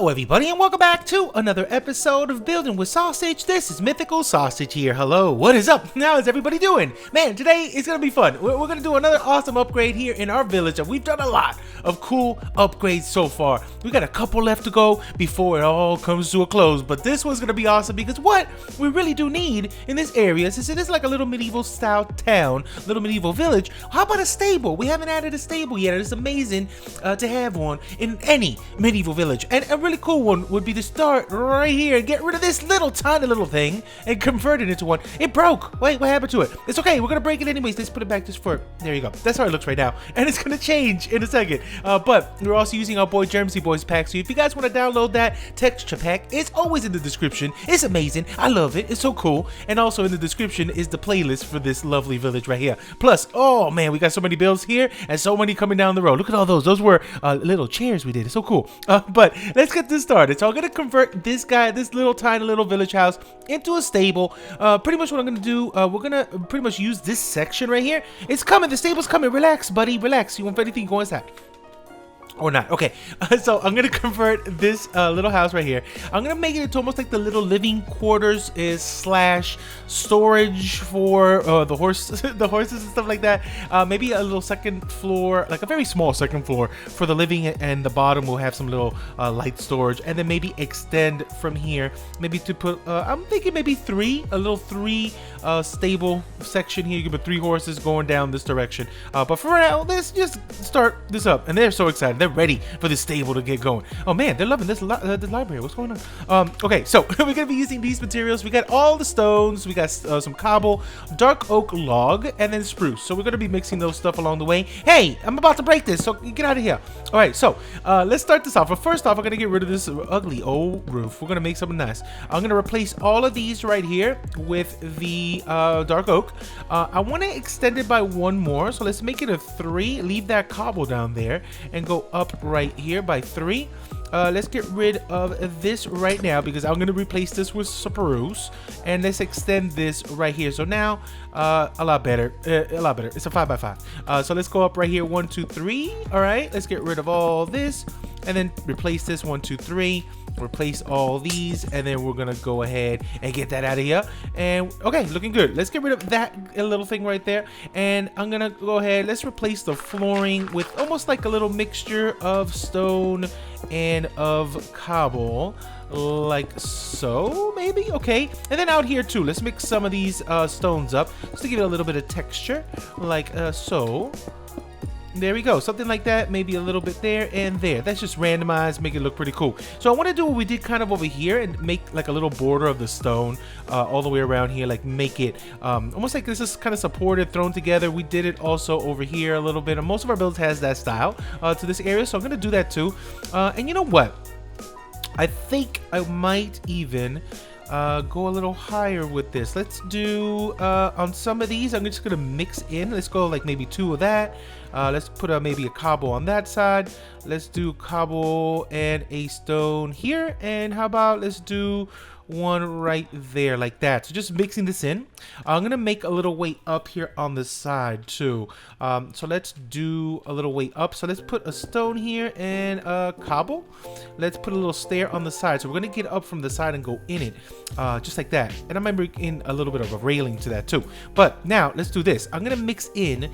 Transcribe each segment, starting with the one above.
Hello everybody and welcome back to another episode of Building with Sausage. This is Mythical Sausage here. Hello, what is up? How is everybody doing? Man, today is going to be fun. We're going to do another awesome upgrade here in our village. We've done a lot of cool upgrades so far. We got a couple left to go before it all comes to a close. But this one's going to be awesome because what we really do need in this area, since it is like a little medieval style town, little medieval village, how about a stable? We haven't added a stable yet. It's amazing to have one in any medieval village. And a really cool one would be to start right here and get rid of this little tiny little thing and convert it into one. It broke. Wait, what happened to it? It's okay. We're going to break it anyways. Let's put it back just for, there you go. That's how it looks right now. And it's going to change in a second. But we're also using our boy Jerm Boys pack. So if you guys want to download that texture pack, it's always in the description. It's amazing. I love it. It's so cool. And also in the description is the playlist for this lovely village right here. Plus, oh man, we got so many builds here and so many coming down the road. Look at all those. Those were little chairs we did. It's so cool. But let's get this started. So I'm going to convert this guy, this little tiny little village house into a stable. Pretty much what I'm going to do, we're going to pretty much use this section right here. It's coming. The stable's coming. Relax, buddy. Relax. You want anything, go inside. Or not. Okay, so I'm gonna convert this little house right here. I'm gonna make it into almost like the little living quarters slash storage for the horses and stuff like that. Maybe a little second floor, like a very small second floor for the living, and the bottom will have some little light storage, and then maybe extend from here. Maybe to put, I'm thinking maybe a little three stable section here. You can put 3 horses going down this direction. But for now, let's just start this up. And they're so excited. They're ready for this stable to get going. Oh man, they're loving this the library. What's going on? Okay, so we're gonna be using these materials. We got all the stones. We got some cobble, dark oak log, and then spruce. So we're gonna be mixing those stuff along the way. Hey, I'm about to break this, so get out of here. All right, so let's start this off. But first off, we're gonna get rid of this ugly old roof. We're gonna make something nice. I'm gonna replace all of these right here with the dark oak. I want to extend it by 1 more, so let's make it a 3. Leave that cobble down there and go up right here by 3. Let's get rid of this right now because I'm going to replace this with spruce, and let's extend this right here. So now a lot better. It's a 5x5. So let's go up right here, 1 2 3. All right, let's get rid of all this and then replace this 1 2 3. Replace all these, and then we're gonna go ahead and get that out of here. And okay, looking good. Let's get rid of that little thing right there, and I'm gonna go ahead, let's replace the flooring with almost like a little mixture of stone and of cobble, like so, maybe. Okay, and then out here too, let's mix some of these stones up just to give it a little bit of texture, like so. There we go, something like that, maybe a little bit there and there. That's just randomized, make it look pretty cool. So I want to do what we did kind of over here and make like a little border of the stone all the way around here, like make it almost like this is kind of supported, thrown together. We did it also over here a little bit, and most of our builds has that style to this area, so I'm gonna do that too. And you know what, I think I might even go a little higher with this. Let's do on some of these, I'm just gonna mix in. Let's go like maybe 2 of that. Let's put maybe a cobble on that side. Let's do cobble and a stone here, and how about let's do 1 right there, like that. So just mixing this in. I'm gonna make a little way up here on the side too. So let's do a little way up. So let's put a stone here and a cobble. Let's put a little stair on the side. So we're gonna get up from the side and go in it, just like that. And I might bring in a little bit of a railing to that too. But now let's do this. I'm gonna mix in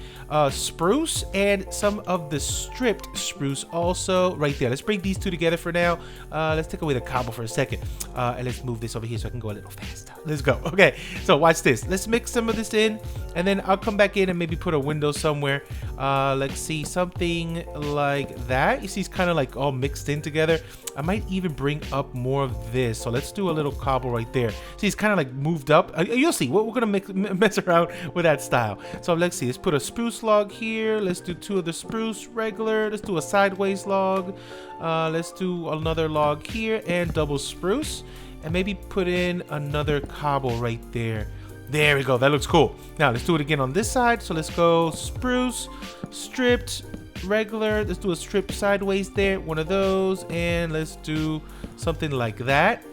spruce and some of the stripped spruce also right there. Let's bring these 2 together for now. Let's take away the cobble for a second, and let's move this over here so I can go a little faster. Let's go. Okay, so watch this. Let's mix some of this in, and then I'll come back in and maybe put a window somewhere. Let's see, something like that. You see, it's kind of like all mixed in together. I might even bring up more of this. So let's do a little cobble right there. See, it's kind of like moved up. You'll see. We're gonna mess around with that style. So let's see. Let's put a spruce log here. Let's do 2 of the spruce regular. Let's do a sideways log. Let's do another log here and double spruce. And maybe put in another cobble right there. There we go. That looks cool. Now let's do it again on this side. So let's go spruce, stripped, regular. Let's do a strip sideways there. 1 of those. And let's do something like that.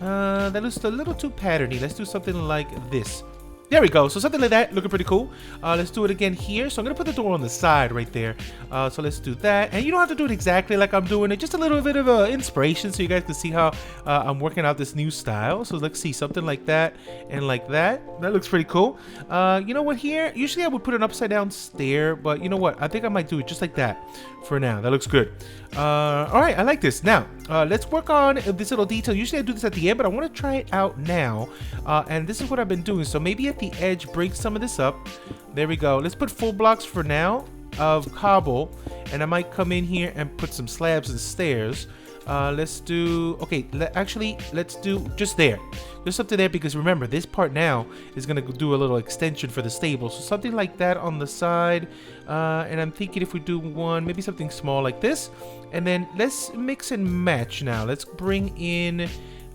That looks a little too patterny. Let's do something like this. There we go. So something like that, looking pretty cool. Let's do it again here. So I'm gonna put the door on the side right there. So let's do that. And you don't have to do it exactly like I'm doing it. Just a little bit of inspiration so you guys can see how I'm working out this new style. So let's see, something like that and like that. That looks pretty cool. You know what here? Usually I would put an upside down stair, but you know what? I think I might do it just like that for now. That looks good. All right, I like this. Now, let's work on this little detail. Usually I do this at the end, but I want to try it out now. And this is what I've been doing. So maybe at the edge, break some of this up. There we go. Let's put full blocks for now of cobble, and I might come in here and put some slabs and stairs. Let's do, okay, let's do just there. Just up to there, because remember, this part now is going to do a little extension for the stable. So something like that on the side. And I'm thinking if we do one, maybe something small like this. And then let's mix and match now. Let's bring in,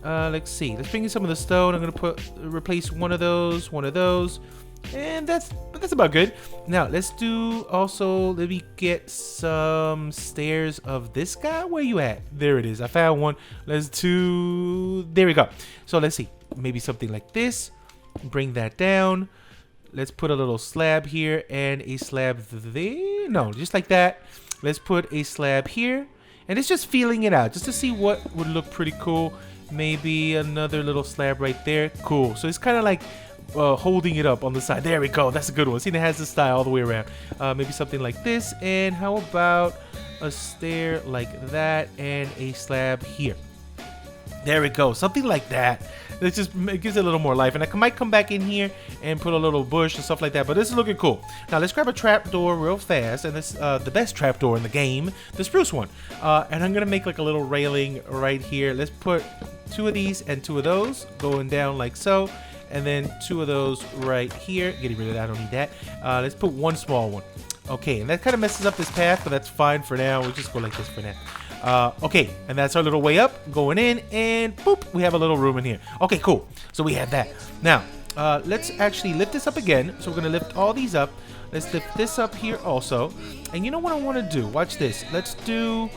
let's see. Let's bring in some of the stone. I'm going to replace one of those. And that's about good. Now let's do also, let me get some stairs of this guy. Where you at? There it is. I found one. Let's do, there we go. So let's see, maybe something like this. Bring that down. Let's put a little slab here and a slab there. No, just like that. Let's put a slab here, and it's just feeling it out just to see what would look pretty cool. Maybe another little slab right there. Cool. So it's kind of like holding it up on the side. There we go. That's a good one. See, it has the style all the way around. Maybe something like this. And how about a stair like that and a slab here? There we go. Something like that. It gives it a little more life. And I might come back in here and put a little bush and stuff like that. But this is looking cool. Now let's grab a trapdoor real fast. And this the best trapdoor in the game, the spruce one. And I'm gonna make like a little railing right here. Let's put 2 of these and 2 of those going down like so. And then 2 of those right here. Getting rid of that, I don't need that. Let's put 1 small one. Okay, and that kind of messes up this path, but that's fine for now. We'll just go like this for now. Okay, and that's our little way up, going in, and boop, we have a little room in here. Okay, cool. So we have that. Now, let's actually lift this up again. So we're gonna lift all these up. Let's lift this up here also. And you know what I want to do? Watch this. Let's do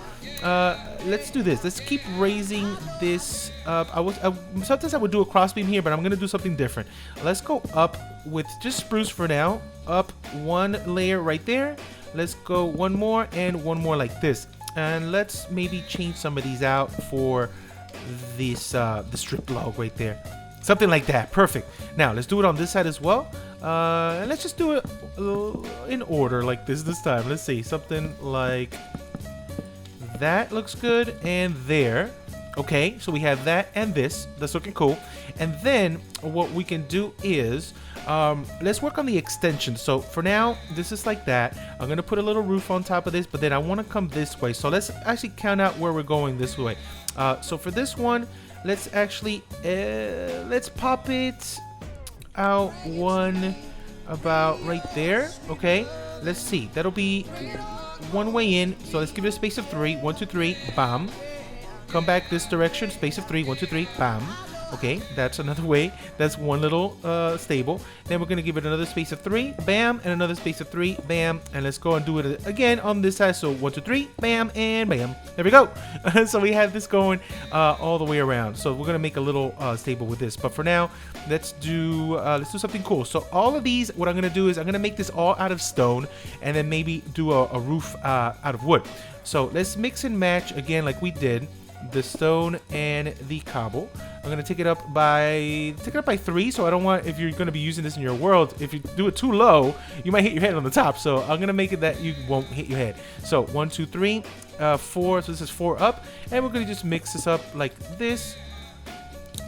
this. Let's keep raising this up. Sometimes I would do a crossbeam here, but I'm gonna do something different. Let's go up with just spruce for now. Up 1 layer right there. Let's go 1 more and 1 more like this. And let's maybe change some of these out for this the strip log right there. Something like that. Perfect. Now let's do it on this side as well. And let's just do it in order like this time. Let's see, something like that looks good, and there. Okay, so we have that and this. That's looking cool. And then what we can do is let's work on the extension. So for now, this is like that. I'm gonna put a little roof on top of this, but then I want to come this way. So let's actually count out where we're going this way. So for this one, let's actually let's pop it out 1 about right there. Okay, let's see. That'll be 1 way in. So let's give it a space of 3. 1, 2, 3. Bam. Come back this direction. Space of 3. 1, 2, 3. Bam. Okay, that's another way. That's 1 little stable. Then we're gonna give it another space of 3, bam, and another space of 3, bam, and let's go and do it again on this side. So 1, 2, 3, bam, and bam. There we go. So we have this going all the way around. So we're gonna make a little stable with this. But for now, let's do something cool. So all of these, what I'm gonna do is I'm gonna make this all out of stone, and then maybe do a roof out of wood. So let's mix and match again like we did. The stone and the cobble. I'm gonna take it up by 3. So I don't want, if you're gonna be using this in your world, if you do it too low, you might hit your head on the top. So I'm gonna make it that you won't hit your head. So 1, 2, 3, 4. So this is 4 up, and we're gonna just mix this up like this.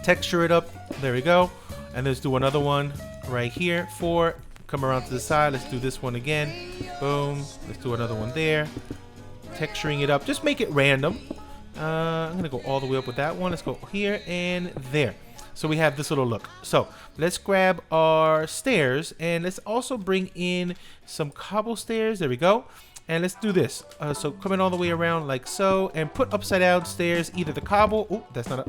Texture it up. There we go. And let's do another one right here. 4. Come around to the side. Let's do this one again. Boom. Let's do another one there. Texturing it up. Just make it random. I'm gonna go all the way up with that one. Let's go here and there. So we have this little look. So let's grab our stairs, and let's also bring in some cobble stairs. There we go. And let's do this. So coming all the way around like so, and put upside down stairs, either the cobble. Oh, that's not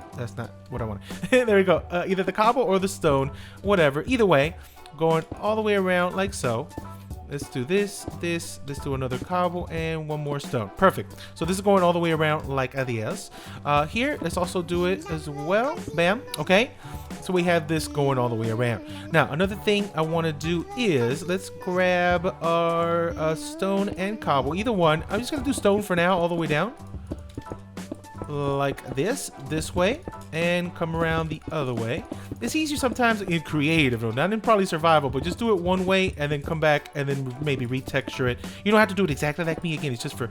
what I want. There we go. Either the cobble or the stone, whatever. Either way, going all the way around like so. Let's do this, let's do another cobble and one more stone. Perfect. So this is going all the way around like this. Here, let's also do it as well. Bam. Okay. So we have this going all the way around. Now, another thing I want to do is let's grab our stone and cobble. Either one. I'm just going to do stone for now all the way down. Like this way, and come around the other way. It's easier sometimes in creative, though, not in probably survival, but just do it one way and then come back and then maybe retexture it. You don't have to do it exactly like me. Again, it's just for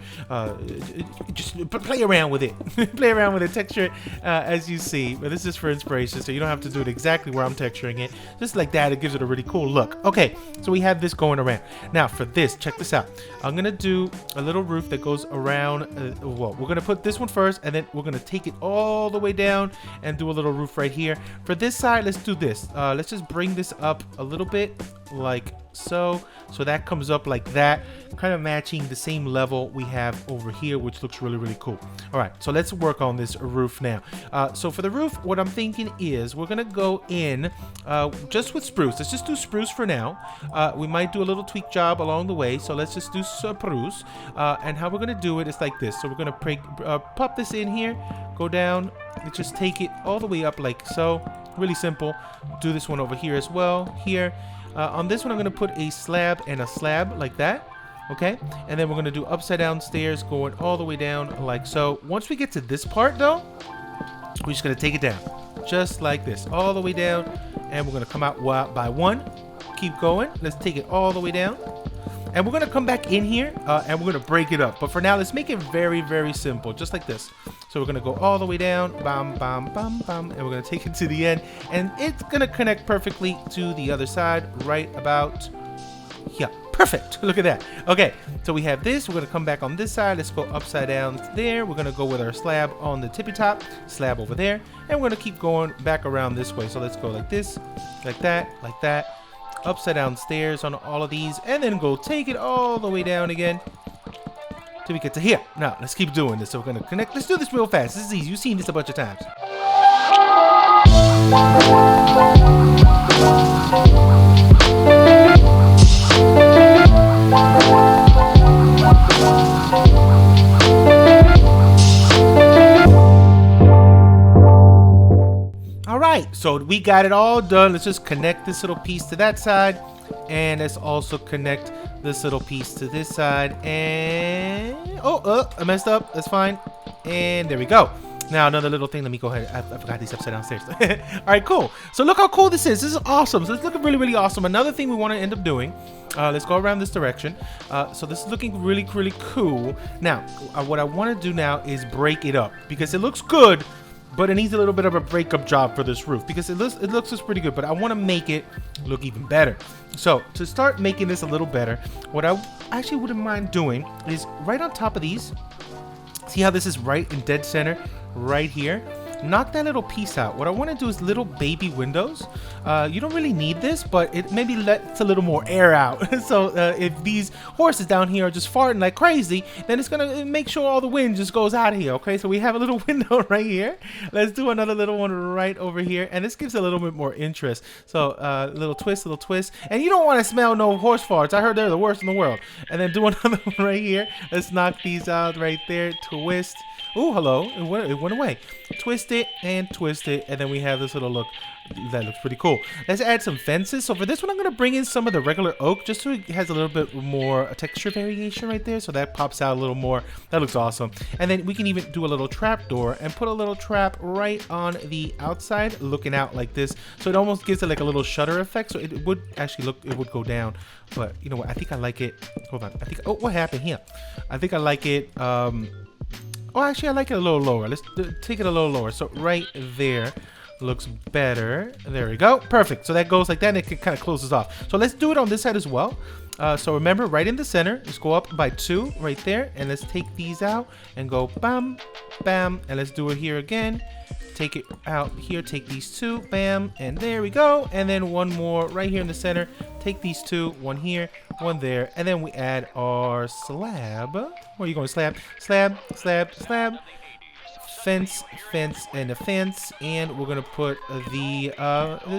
just play around with it. Play around with it, texture it as you see. But this is for inspiration, so you don't have to do it exactly where I'm texturing it. Just like that, it gives it a really cool look. Okay, so we have this going around. Now for this, check this out. I'm gonna do a little roof that goes around. Well, we're gonna put this one first, and then we're gonna take it all the way down and do a little roof right here. For this side, let's do this. Let's just bring this up a little bit like so that comes up like that, kind of matching the same level we have over here, which looks really cool. All right, so let's work on this roof now. So for the roof, what I'm thinking is we're gonna go in just with spruce. Let's just do spruce for now. We might do a little tweak job along the way, so let's just do spruce. And how we're gonna do it is like this. So we're gonna pop this in here, go down, and just take it all the way up like so. Really simple. Do this one over here as well. Here. On this one, I'm going to put a slab and a slab like that. Okay. And then we're going to do upside down stairs going all the way down like so. Once we get to this part, though, we're just going to take it down. Just like this. All the way down. And we're going to come out by one. Keep going. Let's take it all the way down. And we're going to come back in here and we're going to break it up. But for now, let's make it very simple. Just like this. So we're going to go all the way down. Bam, bam, bam, bam. And we're going to take it to the end. And it's going to connect perfectly to the other side right about here. Perfect. Look at that. Okay. So we have this. We're going to come back on this side. Let's go upside down there. We're going to go with our slab on the tippy top. Slab over there. And we're going to keep going back around this way. So let's go like this. Like that. Like that. Upside down stairs on all of these, and then go take it all the way down again till we get to here. Now let's keep doing this. So we're gonna connect. Let's do this real fast. This is easy. You've seen this a bunch of times. Alright, so we got it all done. Let's just connect this little piece to that side. And let's also connect this little piece to this side. And I messed up. That's fine. And there we go. Now another little thing. Let me go ahead. I forgot these upside down stairs. Alright, cool. So look how cool this is. This is awesome. So it's looking really awesome. Another thing we want to end up doing. Let's go around this direction. So this is looking really cool. Now, what I want to do now is break it up. Because it looks good. But it needs a little bit of a breakup job for this roof because it looks just pretty good, but I want to make it look even better. So to start making this a little better, what I actually wouldn't mind doing is right on top of these. See how this is right in dead center right here? Knock that little piece out. What I want to do is little baby windows. You don't really need this, but it maybe lets a little more air out. So if these horses down here are just farting like crazy, then it's gonna make sure all the wind just goes out of here. Okay, so we have a little window right here. Let's do another little one right over here, and this gives a little bit more interest. So little twist, and you don't want to smell no horse farts. I heard they're the worst in the world. And then do another one right here. Let's knock these out right there. Twist. Oh, hello. It went away. Twist it, and then we have this little look. That looks pretty cool. Let's add some fences. So for this one, I'm going to bring in some of the regular oak just so it has a little bit more texture variation right there. So that pops out a little more. That looks awesome. And then we can even do a little trap door and put a little trap right on the outside looking out like this. So it almost gives it like a little shutter effect. So it would actually look, it would go down. But you know what? I think I like it. Hold on. Oh, what happened here? I think I like it. Oh, actually, I like it a little lower. Let's take it a little lower. So right there looks better. There we go. Perfect. So that goes like that, and it kind of closes off. So let's do it on this side as well. So remember, right in the center, let's go up by 2 right there, and let's take these out and go bam, bam, and let's do it here again. Take it out here, take these 2, bam, and there we go. And then one more right here in the center. Take these 2, one here, one there, and then we add our slab. Where are you going? Slab, slab, slab, slab. fence, and a fence, and we're gonna put the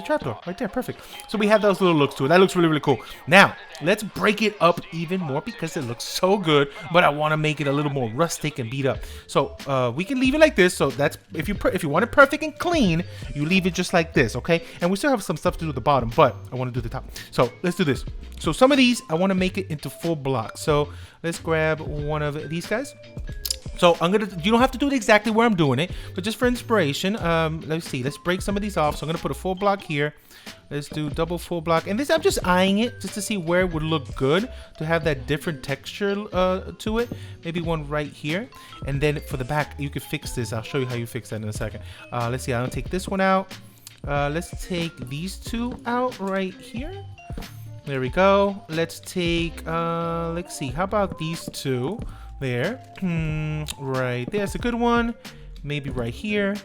trapdoor right there. Perfect. So we have those little looks to it. That looks really, really cool. Now let's break it up even more because it looks so good, but I want to make it a little more rustic and beat up. So we can leave it like this. So that's if you want it perfect and clean, you leave it just like this, okay? And we still have some stuff to do at the bottom, but I want to do the top. So let's do this. So some of these I want to make it into full blocks. So let's grab one of these guys. So you don't have to do it exactly where I'm doing it, but just for inspiration, let's see, let's break some of these off. So I'm gonna put a full block here. Let's do double full block, and this I'm just eyeing it just to see where it would look good to have that different texture to it. Maybe one right here, and then for the back you can fix this. I'll show you how you fix that in a second. Let's see, I'm gonna take this one out. Let's take these two out right here. There we go. Let's take let's see, how about these two? There, right there's a good one. Maybe right here.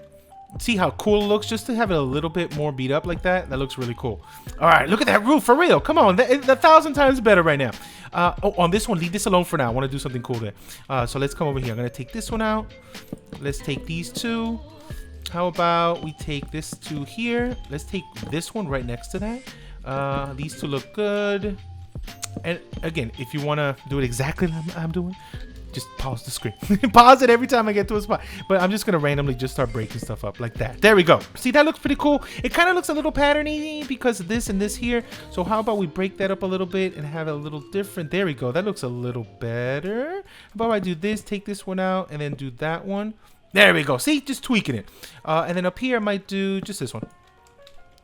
See how cool it looks, just to have it a little bit more beat up like that. That looks really cool. All right, look at that roof, for real. Come on, that's 1,000 times better right now. Oh, on this one, leave this alone for now. I want to do something cool there. So let's come over here. I'm gonna take this one out. Let's take these two. How about we take this two here? Let's take this one right next to that. These two look good. And again, if you want to do it exactly like I'm doing, just pause the screen. Pause it every time I get to a spot. But I'm just going to randomly just start breaking stuff up like that. There we go. See, that looks pretty cool. It kind of looks a little patterny because of this and this here. So how about we break that up a little bit and have it a little different? There we go. That looks a little better. How about I do this, take this one out, and then do that one? There we go. See, just tweaking it. And then up here, I might do just this one.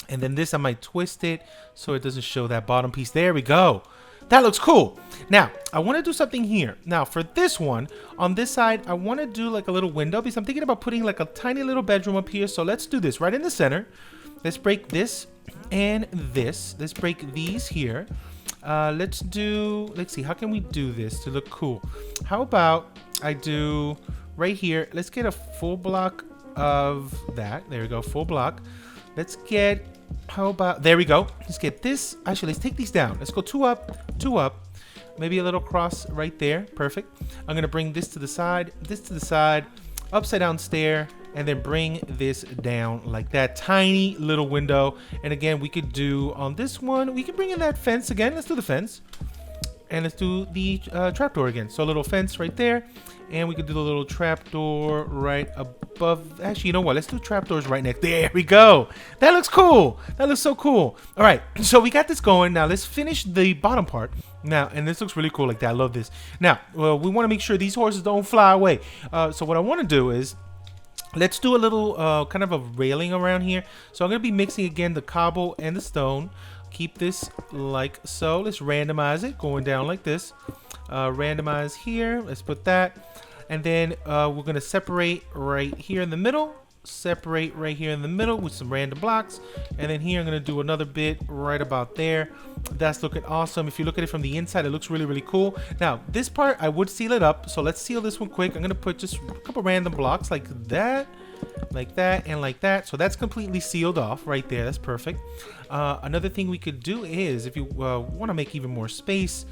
And then this, I might twist it so it doesn't show that bottom piece. There we go. That looks cool. Now, I want to do something here. Now, for this one, on this side, I want to do like a little window because I'm thinking about putting like a tiny little bedroom up here. So let's do this right in the center. Let's break this and this. Let's break these here. Let's see, how can we do this to look cool? How about I do right here, let's get a full block of that. There we go, full block. Let's get, how about, there we go. Let's get this. Actually, let's take these down. Let's go two up, maybe a little cross right there. Perfect. I'm going to bring this to the side, upside down stair, and then bring this down like that. Tiny little window. And again, we could do on this one, we can bring in that fence again. Let's do the fence. And let's do the trapdoor again. So a little fence right there. And we could do the little trapdoor right above. Actually, you know what? Let's do trapdoors right next. There we go. That looks cool. That looks so cool. All right. So we got this going. Now let's finish the bottom part. Now, and this looks really cool like that. I love this. Now, well, we want to make sure these horses don't fly away. So what I want to do is, let's do a little kind of a railing around here. So I'm going to be mixing again the cobble and the stone. Keep this like so. Let's randomize it going down like this. Randomize here. Let's put that. And then we're going to separate right here in the middle. Separate right here in the middle with some random blocks. And then here I'm going to do another bit right about there. That's looking awesome. If you look at it from the inside, it looks really, really cool. Now, this part, I would seal it up. So let's seal this one quick. I'm going to put just a couple random blocks like that, and like that. So that's completely sealed off right there. That's perfect. Another thing we could do is, if you want to make even more space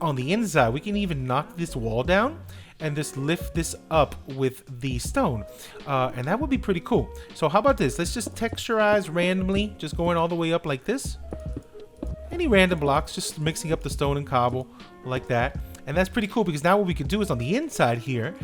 on the inside, we can even knock this wall down and just lift this up with the stone, and that would be pretty cool. So how about this? Let's just texturize randomly, just going all the way up like this. Any random blocks, just mixing up the stone and cobble like that. And that's pretty cool because now what we can do is on the inside here,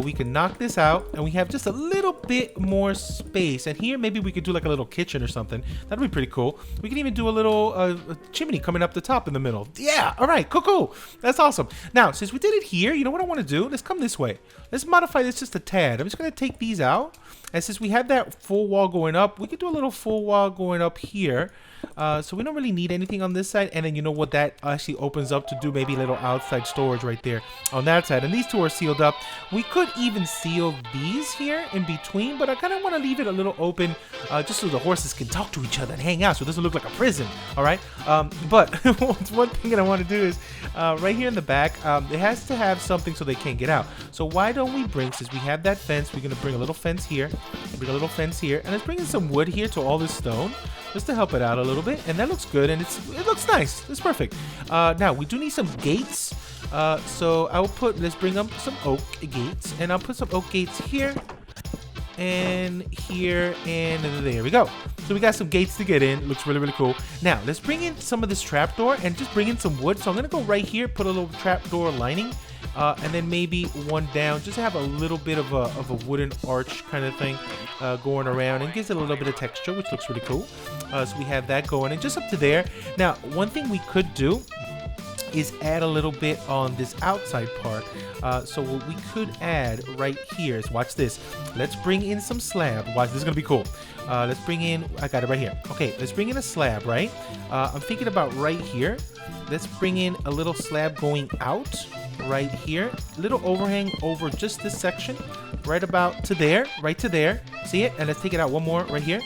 we can knock this out and we have just a little bit more space. And here maybe we could do like a little kitchen or something. That'd be pretty cool. We can even do a little a chimney coming up the top in the middle. Yeah, all right, cool. That's awesome. Now, since we did it here, you know what I want to do? Let's come this way. Let's modify this just a tad. I'm just going to take these out. And since we have that full wall going up, we could do a little full wall going up here. So we don't really need anything on this side. And then you know what, that actually opens up to do maybe a little outside storage right there on that side. And these two are sealed up. We could even seal these here in between, but I kind of want to leave it a little open just so the horses can talk to each other and hang out, so it doesn't look like a prison. All right. But one thing that I want to do is right here in the back, it has to have something so they can't get out. So why don't we bring, since we have that fence, we're going to bring a little fence here, bring a little fence here, and let's bring in some wood here to all this stone just to help it out a little bit. And that looks good, and it looks nice. It's perfect. Now we do need some gates. So I'll put, let's bring up some oak gates, and I'll put some oak gates here and here, and there we go. So we got some gates to get in. Looks really, really cool. Now let's bring in some of this trapdoor and just bring in some wood. So I'm gonna go right here, put a little trapdoor lining, and then maybe one down, just to have a little bit of a wooden arch kind of thing going around, and gives it a little bit of texture, which looks really cool. So we have that going, and just up to there. Now, one thing we could do is add a little bit on this outside part. So what we could add right here is, watch this. Let's bring in some slab. Watch, this is gonna be cool. Let's bring in, I got it right here. Okay, let's bring in a slab, right? I'm thinking about right here. Let's bring in a little slab going out right here. Little overhang over just this section, right about to there, right to there. See it? And let's take it out one more right here.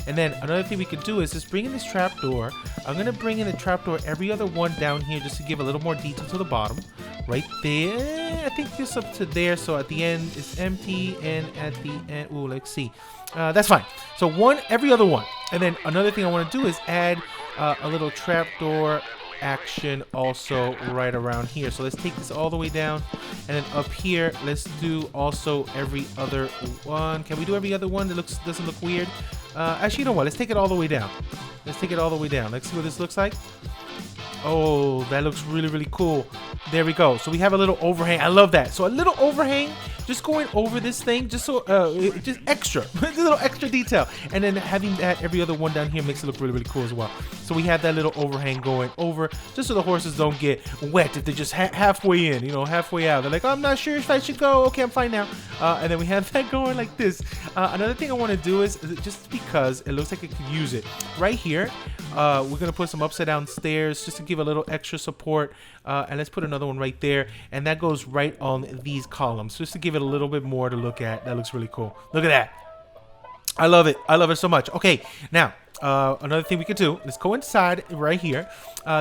And then another thing we could do is just bring in this trapdoor. I'm gonna bring in the trapdoor every other one down here just to give a little more detail to the bottom. Right there, I think just up to there. So at the end it's empty, and at the end, ooh, let's see. That's fine. So one every other one. And then another thing I want to do is add a little trapdoor action also right around here. So let's take this all the way down, and then up here let's do also every other one. Can we do every other one that doesn't look weird? Actually, you know what, let's take it all the way down. Let's take it all the way down. Let's see what this looks like. Oh, that looks really, really cool. There we go. So we have a little overhang. I love that. So a little overhang just going over this thing, just so just extra, a little extra detail. And then having that every other one down here makes it look really, really cool as well. So we have that little overhang going over, just so the horses don't get wet if they're just halfway in, you know, halfway out. They're like, oh, I'm not sure if I should go. Okay, I'm fine now. And then we have that going like this. Another thing I want to do is, just because it looks like it could use it, right here, we're gonna put some upside down stairs just to give a little extra support. And let's put another one right there, and that goes right on these columns just to give it a little bit more to look at. That looks really cool. Look at that. I love it. I love it so much. Okay, now another thing we could do, let's go inside right here.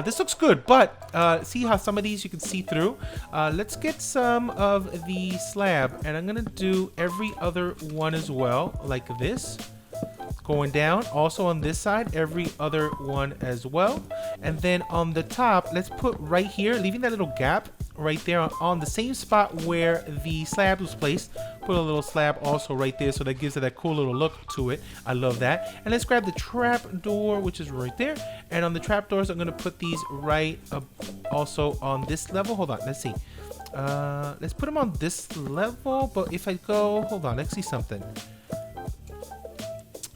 This looks good, but see how some of these you can see through. Let's get some of the slab, and I'm gonna do every other one as well, like this, going down. Also on this side, every other one as well. And then on the top, let's put right here, leaving that little gap right there on the same spot where the slab was placed. Put a little slab also right there, so that gives it that cool little look to it. I love that. And let's grab the trap door, which is right there. And on the trap doors, I'm gonna put these right up also on this level. Hold on, let's see. Let's put them on this level, but if I go, hold on, let's see something.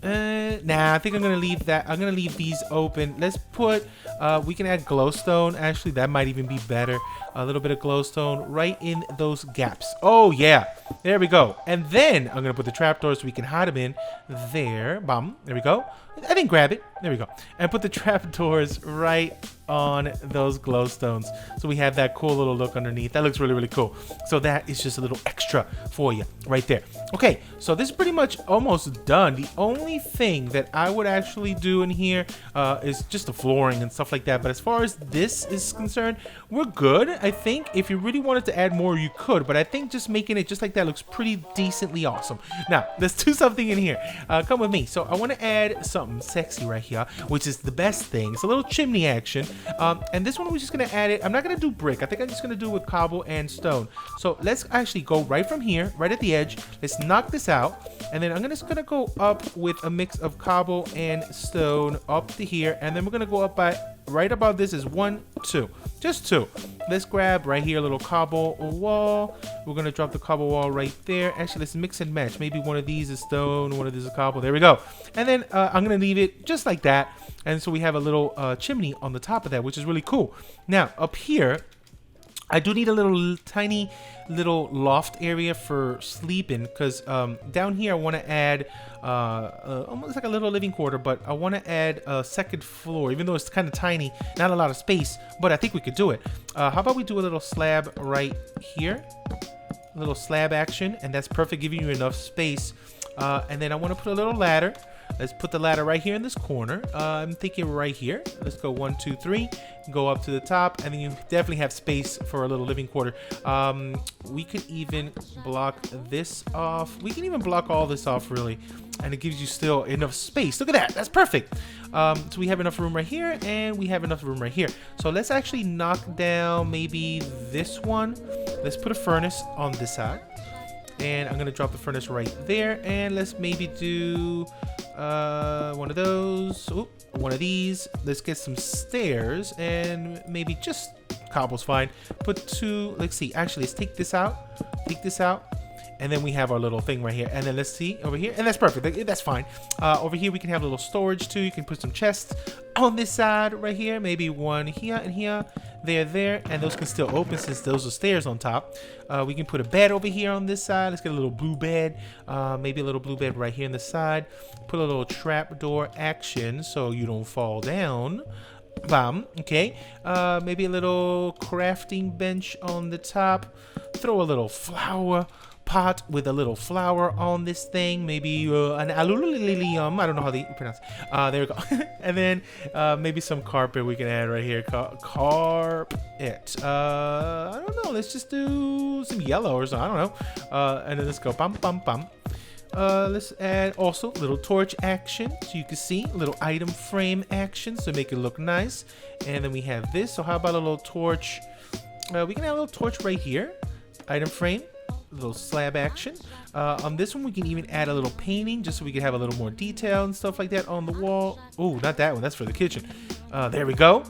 Nah, I think I'm gonna leave that. I'm gonna leave these open. Let's put, we can add glowstone. Actually, that might even be better. A little bit of glowstone right in those gaps. Oh yeah, there we go. And then I'm gonna put the trapdoors so we can hide them in there. Bam, there we go. I didn't grab it. There we go. And put the trapdoors right on those glowstones, so we have that cool little look underneath. That looks really, really cool. So that is just a little extra for you right there. Okay, so this is pretty much almost done. The only thing that I would actually do in here is just the flooring and stuff like that. But as far as this is concerned, we're good. I think if you really wanted to add more, you could, but I think just making it just like that looks pretty decently awesome. Now let's do something in here. Come with me. So I want to add something sexy right here, which is the best thing. It's a little chimney action. And this one we're just gonna add it. I'm not gonna do brick. I think I'm just gonna do it with cobble and stone. So let's actually go right from here, right at the edge. Let's knock this out, and then I'm just gonna go up with a mix of cobble and stone up to here, and then we're gonna go up by right about this is 1, 2, just 2. Let's grab right here a little cobble wall. We're gonna drop the cobble wall right there. Actually, let's mix and match. Maybe one of these is stone, one of these is cobble. There we go. And then I'm gonna leave it just like that. And so we have a little chimney on the top of that, which is really cool. Now up here, I do need a little tiny little loft area for sleeping, because down here I want to add almost like a little living quarter, but I want to add a second floor, even though it's kind of tiny, not a lot of space, but I think we could do it. How about we do a little slab right here, a little slab action, and that's perfect, giving you enough space. And then I want to put a little ladder. Let's put the ladder right here in this corner. I'm thinking right here. Let's go 1, 2, 3. Go up to the top, and then you definitely have space for a little living quarter. We could even block this off. We can even block all this off, really, and it gives you still enough space. Look at that. That's perfect. So we have enough room right here, and we have enough room right here. So let's actually knock down maybe this one. Let's put a furnace on this side. And I'm gonna drop the furnace right there, and let's maybe do one of those. Oop, one of these. Let's get some stairs, and maybe just cobble's fine. Put two. Let's see. Actually, let's take this out. Take this out. And then we have our little thing right here. And then let's see over here. And that's perfect. That's fine. Over here, we can have a little storage too. You can put some chests on this side right here. Maybe one here and here. There. And those can still open since those are stairs on top. We can put a bed over here on this side. Let's get a little blue bed. Maybe a little blue bed right here on the side. Put a little trapdoor action so you don't fall down. Bam. Okay. Maybe a little crafting bench on the top. Throw a little flower pot with a little flower on this thing, maybe an aluminium, I don't know how they pronounce it. There we go. And then maybe some carpet we can add right here. Carpet. I don't know, let's just do some yellow or something, I don't know. And then let's go bum bum bum. Let's add also little torch action, so you can see little item frame action, so make it look nice. And then we have this, so how about a little torch? We can have a little torch right here, item frame, little slab action. On this one we can even add a little painting just so we can have a little more detail and stuff like that on the wall. Oh, not that one, that's for the kitchen. There we go.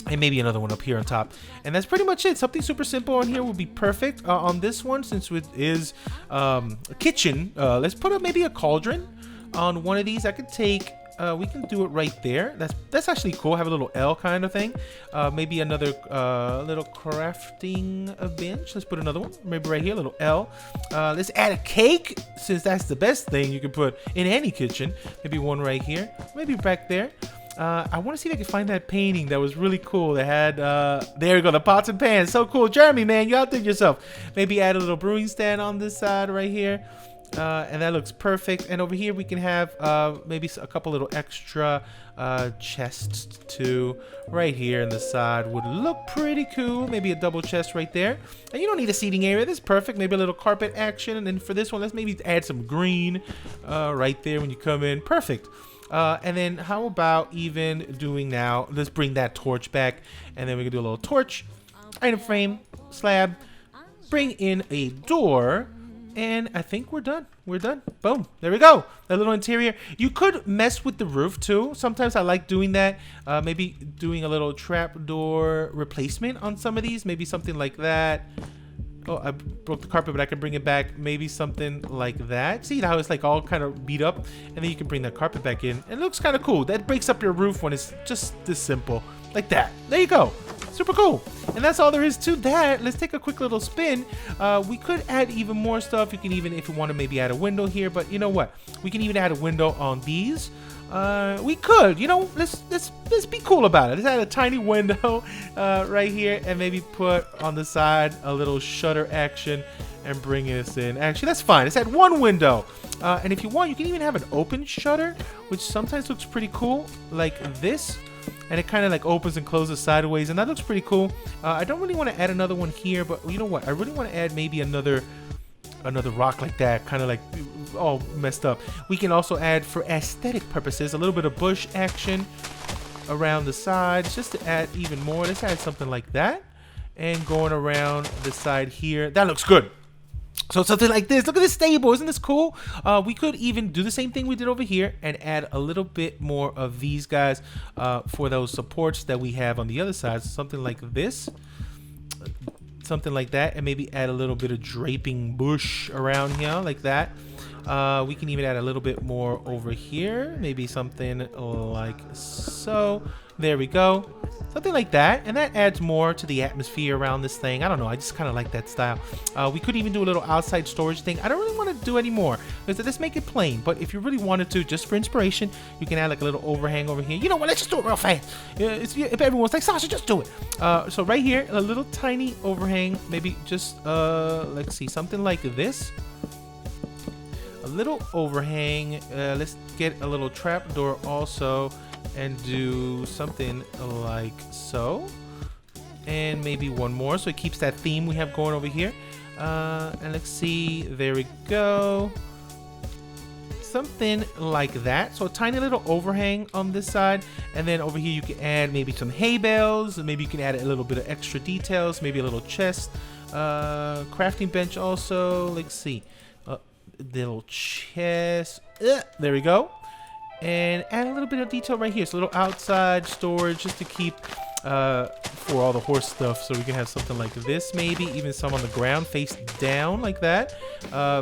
And maybe another one up here on top. And that's pretty much it. Something super simple on here would be perfect. On this one, since it is a kitchen, let's put up maybe a cauldron on one of these. I could take we can do it right there. That's actually cool. Have a little L kind of thing. Maybe another little crafting bench. Let's put another one. Maybe right here, a little L. Let's add a cake, since that's the best thing you can put in any kitchen. Maybe one right here. Maybe back there. I want to see if I can find that painting that was really cool. That had, there we go, the pots and pans. So cool. Jeremy, man, you outdid yourself. Maybe add a little brewing stand on this side right here. And that looks perfect. And over here we can have maybe a couple little extra chests too. Right here in the side would look pretty cool. Maybe a double chest right there. And you don't need a seating area. This is perfect. Maybe a little carpet action. And then for this one, let's maybe add some green right there when you come in. Perfect. And then how about even doing now, let's bring that torch back. And then we can do a little torch, item frame, slab, bring in a door. And I think we're done. We're done. Boom. There we go. That little interior. You could mess with the roof too. Sometimes I like doing that. Maybe doing a little trapdoor replacement on some of these. Maybe something like that. Oh, I broke the carpet, but I can bring it back. Maybe something like that. See how it's like all kind of beat up? And then you can bring that carpet back in. It looks kind of cool. That breaks up your roof when it's just this simple. Like that. There you go. Super cool. And that's all there is to that. Let's take a quick little spin. We could add even more stuff. You can even, if you want to, maybe add a window here. But you know what? We can even add a window on these. We could, you know, let's be cool about it. Let's add a tiny window right here, and maybe put on the side a little shutter action and bring us in. Actually, that's fine. Let's add one window. And if you want, you can even have an open shutter, which sometimes looks pretty cool, like this. And it kind of like opens and closes sideways, and that looks pretty cool. I don't really want to add another one here, but you know what? I really want to add maybe another rock like that, kind of like all messed up. We can also add, for aesthetic purposes, a little bit of bush action around the sides, just to add even more. Let's add something like that, and going around the side here. That looks good. So something like this. Look at this stable. Isn't this cool? We could even do the same thing we did over here and add a little bit more of these guys for those supports that we have on the other side. So something like this. Something like that. And maybe add a little bit of draping bush around here like that. We can even add a little bit more over here. Maybe something like so. There we go. Something like that, and that adds more to the atmosphere around this thing. I don't know, I just kind of like that style. We could even do a little outside storage thing. I don't really want to do any more, because let's make it plain. But if you really wanted to, just for inspiration, you can add like a little overhang over here. You know what, let's just do it real fast. If everyone's like, Sasha, just do it. So right here, a little tiny overhang, maybe just, let's see, something like this. A little overhang. Let's get a little trapdoor also, and do something like so, and maybe one more, so it keeps that theme we have going over here. And let's see, there we go, something like that. So a tiny little overhang on this side, and then over here you can add maybe some hay bales, and maybe you can add a little bit of extra details, maybe a little chest Crafting bench also. Let's see. Little chest. There we go. And add a little bit of detail right here. So a little outside storage just to keep for all the horse stuff. So we can have something like this, maybe even some on the ground face down like that.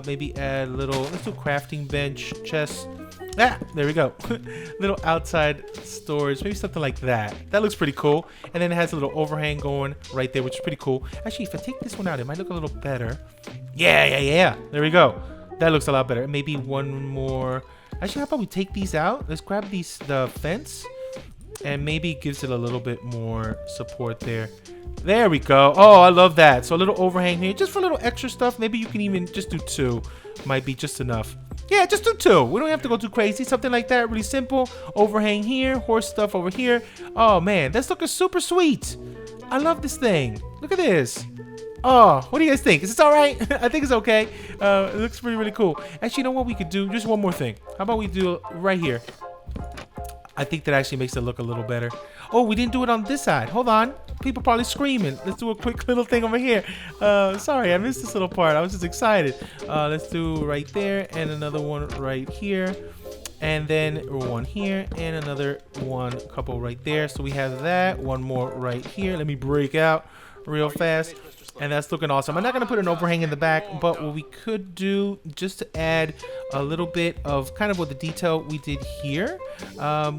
Maybe add a little, let's do a crafting bench, chest. There we go. Little outside storage, maybe something like that. That looks pretty cool. And then it has a little overhang going right there, which is pretty cool. Actually, if I take this one out, it might look a little better. Yeah. There we go. That looks a lot better. Maybe one more. Actually, how about we take these out? Let's grab the fence, and maybe it gives it a little bit more support there. There we go. Oh, I love that. So a little overhang here, just for a little extra stuff. Maybe you can even just do 2. Might be just enough. Yeah, just do 2. We don't have to go too crazy. Something like that, really simple. Overhang here, horse stuff over here. Oh man, that's looking super sweet. I love this thing. Look at this. Oh, what do you guys think? Is this all right? I think it's okay. It looks really cool. Actually, you know what we could do? Just one more thing. How about we do it right here? I think that actually makes it look a little better. Oh, we didn't do it on this side. Hold on. People probably screaming. Let's do a quick little thing over here. Sorry, I missed this little part. I was just excited. Let's do right there and another one right here. And then one here and another one, couple right there. So we have that. One more right here. Let me break out real fast. And that's looking awesome. I'm not going to put an overhang in the back, but what we could do just to add a little bit of kind of what the detail we did here,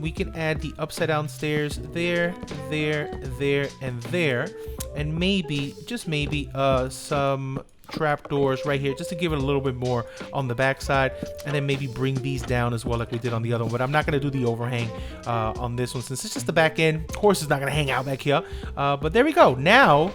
we can add the upside down stairs there, and there, and maybe, just maybe, some trapdoors right here just to give it a little bit more on the back side, and then maybe bring these down as well like we did on the other one. But I'm not going to do the overhang on this one since it's just the back end. Horse is not going to hang out back here, but there we go. Now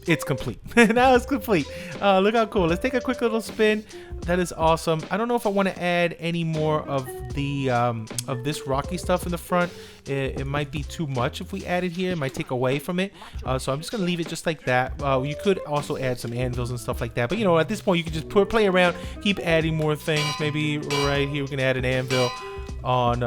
it's complete. Now it's complete. Look how cool. Let's take a quick little spin. That is awesome. I don't know if I want to add any more of the of this rocky stuff in the front. It might be too much if we add it here. It might take away from it. So I'm just gonna leave it just like that. You could also add some anvils and stuff like that. But you know, at this point you can just play around, keep adding more things. Maybe right here we can add an anvil on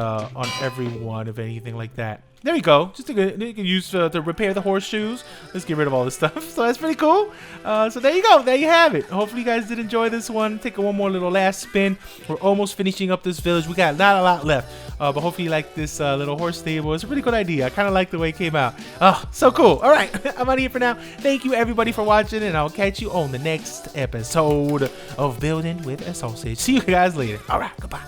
every one of anything like that. There you go. Just you can use to repair the horseshoes. Let's get rid of all this stuff. So that's pretty cool. So there you go. There you have it. Hopefully you guys did enjoy this one. Take one more little last spin. We're almost finishing up this village. We got not a lot left. But hopefully you like this little horse stable. It's a pretty good idea. I kind of like the way it came out. Oh, so cool. All right. I'm out of here for now. Thank you everybody for watching, and I'll catch you on the next episode of Building with a Sausage. See you guys later. All right. Goodbye.